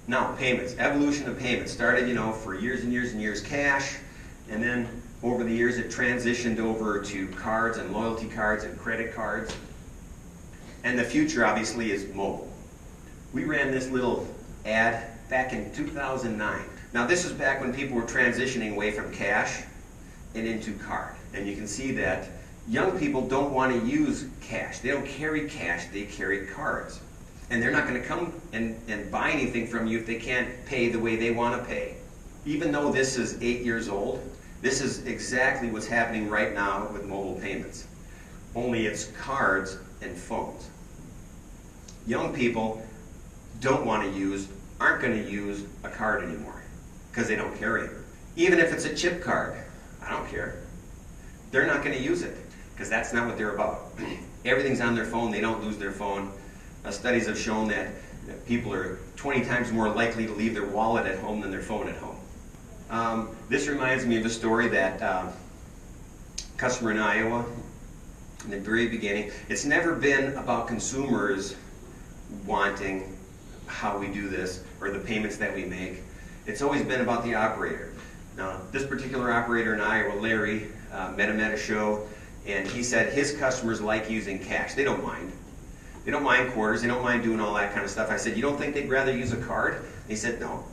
Now, payments, evolution of payments. Started, for years and years and years cash, and then over the years it transitioned over to cards and loyalty cards and credit cards. And the future, obviously, is mobile. We ran this little ad back in 2009. Now, this is back when people were transitioning away from cash and into card. And you can see that young people don't want to use cash. They don't carry cash, they carry cards. And they're not going to come and buy anything from you if they can't pay the way they want to pay. Even though this is 8 years old, this is exactly what's happening right now with mobile payments. Only it's cards and phones. Young people aren't going to use a card anymore because they don't carry it. Even if it's a chip card, I don't care. They're not going to use it because that's not what they're about. Everything's on their phone. They don't lose their phone. Studies have shown that people are 20 times more likely to leave their wallet at home than their phone at home. This reminds me of a story that customer in Iowa, in the very beginning, it's never been about consumers wanting how we do this or the payments that we make. It's always been about the operator. Now, this particular operator in Iowa, Larry, met him at a show, and he said his customers like using cash. They don't mind. They don't mind quarters. They don't mind doing all that kind of stuff. I said, you don't think they'd rather use a card? And he said, no.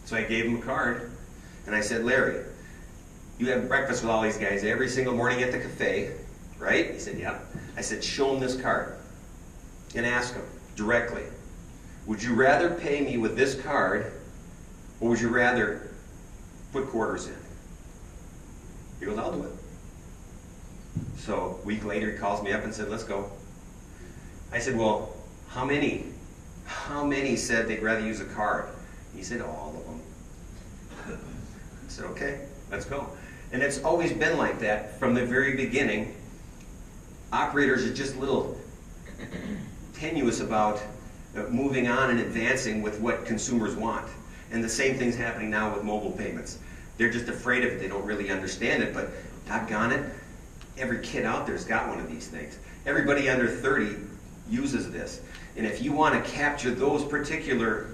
So I gave him a card, and I said, Larry, you have breakfast with all these guys every single morning at the cafe, right? He said, yeah. I said, show him this card and ask him directly, would you rather pay me with this card, or would you rather put quarters in? He goes, I'll do it. So a week later he calls me up and said, let's go. I said, well, how many said they'd rather use a card? He said, all of them. I said, okay, let's go. And it's always been like that from the very beginning. Operators are just a little tenuous about moving on and advancing with what consumers want. And the same thing's happening now with mobile payments. They're just afraid of it. They don't really understand it, but doggone it, every kid out there's got one of these things. Everybody under 30 uses this. And if you want to capture those particular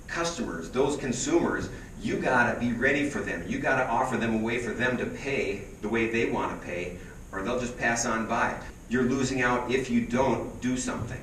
customers, those consumers, you got to be ready for them. You got to offer them a way for them to pay the way they want to pay, or they'll just pass on by. You're losing out if you don't do something.